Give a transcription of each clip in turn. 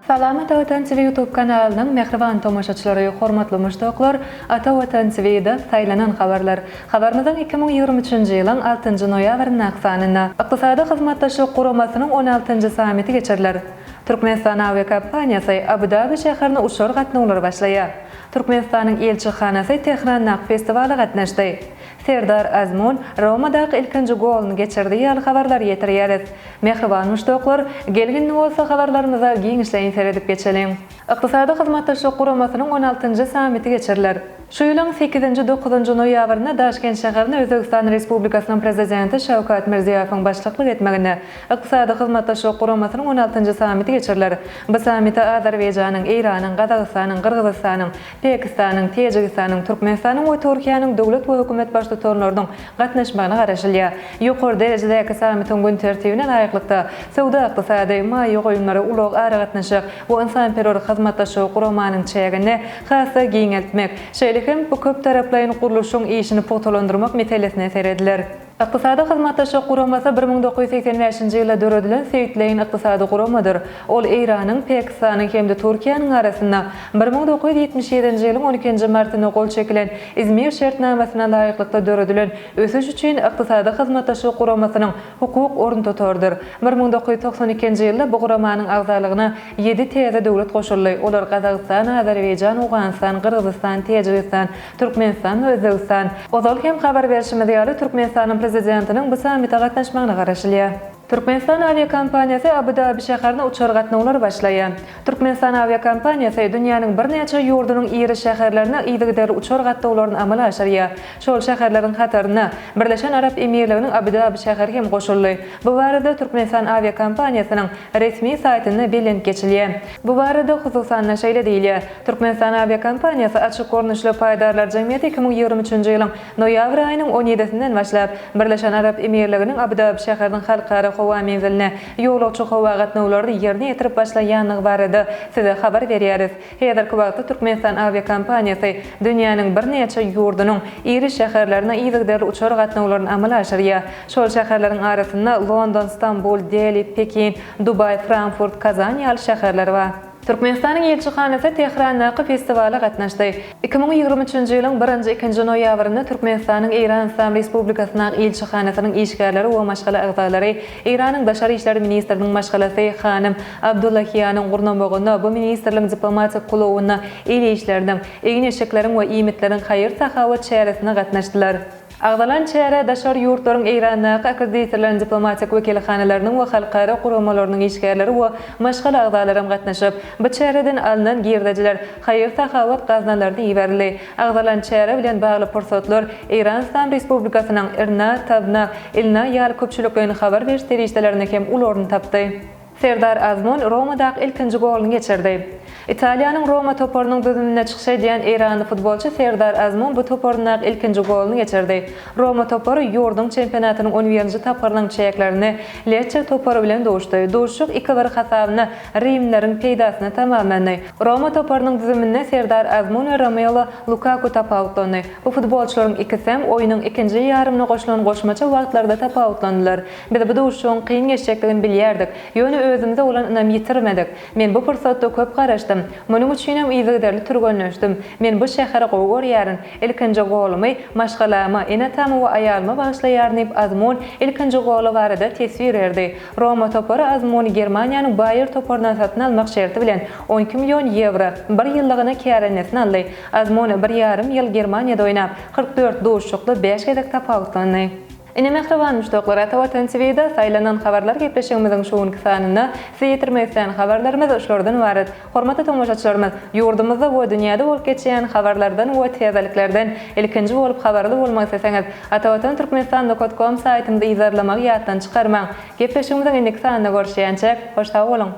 Salama Ata Watan TV YouTube kanalının mehriban tomoşaçylary, hormatly muşdoklar, Ata Watan TV'de saýlanan habarlar. Habarymyzyň 2023-nji ýylyň 6-njy noýabryna aksanyna Ykdysady hyzmatdaşlyk guramasynyň 16-njy samiti geçiriler. Türkmenistan aviakompaniýasy Abu Dhabi şäherine uçar gatnawlary başlaýar. Türkmenistanyň elçixanasy Tehran festivaly gatnaşdy. Serdar Azmun Romadaky ilkinji golny geçirdi ýaly habarlar ýetirýäris. Mehriban muşdoklar, gelgin bolsa habarlarymyza giňişleýin seredip geçelim. Ykdysady hyzmatdaşlyk guramasynyň 16-njy samiti geçiriler. Şu ýylyň 8-9 noýabryna Daşkent şäherine Özbegistan Respublikasynyň prezidenti Şawkat Mirziýowyň başçylyk etmegine ykdysady hyzmatdaşlyk guramasynyň 16-njy samiti geçiriler. Bu sammitde Azerbaýjanyň, Iranyň, Gazagystanyň, Kyrgyzstanyň, Pakistanyň, Tejikistanyň, Türkmenistanyň we Türkiýanyň döwlet we hökümet başçylarynyň gatnaşmagyna garaşylýar. Ýokary derejedäki sammitiň gün tertibine laýyklykda sowda ykdysady, maýa goýunlary, ulug ara gatnaşyk we insan-perwer hyzmatdaşlyk guramanyň çägini hassa giňeltmek, şeýlekim bu köp taraplaýyn guruluşyň işini pogtalandyrmak meselesine serediler. Ykdysady hyzmatdaşlyk guramasy 1985-nji ýylda döredilen seýitleýin ykdysady guramadyr. Ol Iranyň, Pakistanyň hemde Türkiýanyň arasynda 1977-nji ýylyň 12-nji martyna gol çekilen İzmir şertnamasyna laýyklykda döredilen ösüş üçin ykdysady hyzmatdaşlyk guramasynyň hukuk orun tutardyr. 1992-nji ýylda bu guramanyň agzalygyna 7 täze döwlet goşuldy. Olar Gazagystan, Azerbaýjan, Awganistan, Kyrgyzstan, Tejikistan, Türkmenistan we Özbegistan. Ozal hem habar berişimizde ýaly Türkmenistanyň prezidentiniň bu sammitde gatnaşmagyna garaşylýar. Türkmenistan aviakompaniyasy Abu Dhabi şäherine uçar gatnawlary başlaýar. Türkmenistan aviakompaniyasy dünýäniň bir neçe ýurdunyň iri şäherlerine ýygdary uçar gatnawlaryny amala aşyrýar. Şol şäherleriň hataryna Birleşen Arap Emirliginiň Abu Dhabi şäheri hem goşuldy. Bu barada Türkmenistan aviakompaniýasynyň resmi saýtyna bilen geçilýär. Bu barada hususan şeýle diýilýär. Türkmenistan aviakompaniyasy açyk görnüşli paýdarlar jemgyýeti 2023-nji ýylyň noýabr aýynyň 17-sinden başlap Birleşen Arap Emirliginiň Abu Dhabi şäheriniň halkara hawa menziline ýolagçy hawa gatnawlaryny ýerine ýetirip başlaýanyny barada size habar berýäris. Häzirki wagtda Türkmenistan aviakompaniyasy dünýäniň bir neçe ýurdunyň iri şäherlerine ýygdary uçar gatnawlaryny amala aşyrýar. Şol şäherleriň arasynda London, Istanbul, Delhi, Pekin, Dubay, Frankfurt, Kazan ýaly şäherler bar. Türkmenistanyň elçixanasy Tehran festivaly gatnaşdy. 2023-nji ýylyň 1-2 noýabryna Türkmenistanyň Irän Respublikasyna elçixanasynyň işgärleri we maşgala agzalary Iranyň Daşary işler ministriniň maşgalasy Hanym Abdullahiýanyň gurnamogyna bu ministrliň diplomatik gulawyna eleýişlerden, egin eşekleriň we iýmitleriň haýyr tahawat çäresine gatnaşdylar. Agdalan çäre daşar ýurtlaryň Iranyň akkreditasiýalan diplomatik wekilhanalarynyň we halkara guramalarynyň işgärleri we maşgala agdalary gatnaşyp, bu çäreden alynan girdijiler haýyr tahawat gaznalaryny iýerli. Agdalan çäre bilen bagly pursatlar Irän Respublikasynyň Irna, Tabna, Ilna ýaly köpçüliklerini habar beriş terişlerine hem ularny tapdy. Serdar Azmun Romadaky ilkinji golny geçirdi. İtaliýanyň Roma toparynyň düzümine çykyş edýän Iranly futbolçy Serdar Azmun bu toparyň ilkinji golny geçirdi. Roma topary ýurdun çempionatynyň 11-nji tapgarynyň çeýeklerini Lecce topary bilen dowuşdy. Dowuşyk 2-1 hasabyna Rimleriň peýdasyna tamamlandy. Roma toparynyň düzümine Serdar Azmun we Romelu Lukaku tapawutlandy. Bu futbolçularyň ikisi hem oýnyň ikinji ýarymyna goşulan goşmaça wagtlarda tapawutlandylar. Biz bu dowuşyň kyn geçecekdigini bilýärdik. Ýöne özümizde olan ynam ýitirmedik. Men bu pursatda köp garaşdym. Munyň üçin hem ýygdary türgönleşdim. Men bu şähere gowy görýäryn. Ilkinji golumy maşgalama, enatamy we aýalyma bagşlaýaryn diýip Azmun ilkinji goly barada tesbir berdi. Roma topary Azmuny Germaniýanyň Bayer toparyna satyn almak şerti bilen 12 million euro bir ýyllygyna kärenetini aldy. Azmun 1,5 ýyl Germaniýada oýnap 44 dowuşçukly 5 gezek tapawutlandy. Ine mehriban müşdoklar, Ata Watan TV'de saýlanan habarlar gepleşigimiziň şuňky sanyna seýtirmekden habarlarymyz şurdan ibaret. Hormatly tomoşaçylarymyz, ýurdumyzda we dünýäde bolup geçýän habarlardan we täzeliklerden ilkinji bolup habarly bolmak isteseňiz, atawatan.turkmenistan.com saýtynda izarlamak ýatdan çykarmaň. Gepleşigimiziň indiki sanyna görüşýänçe hoşça bolun.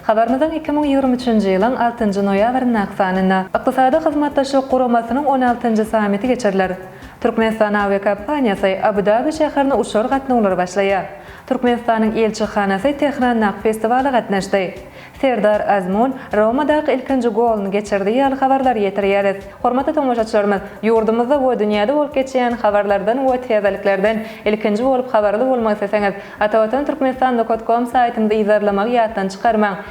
Habarymyzyň 2023-nji ýylyň 6-njy noýabrynda aksanyna Ykdysady hyzmatdaşlyk guramasynyň 16-njy samiti geçiriler. Türkmenistan aviakompaniýasy Abu Dhabi şäherine uçar gatnawlary başlaýar. Türkmenistanyň elçixanasy Tehran festivaly gatnaşdy. Serdar Azmun Romadaky ilkinji goluny geçirdi ýaly habarlar ýetirýäris. Hormatly tomoşaçylarymyz, ýurdumyzda we dünýäde bolup geçýän habarlardan we täzeliklerden ilkinji bolup habarly bolmak isteseňiz, Atawatan Türkmenistan.com saýtynda izarlamak ýatdan çykarmaň.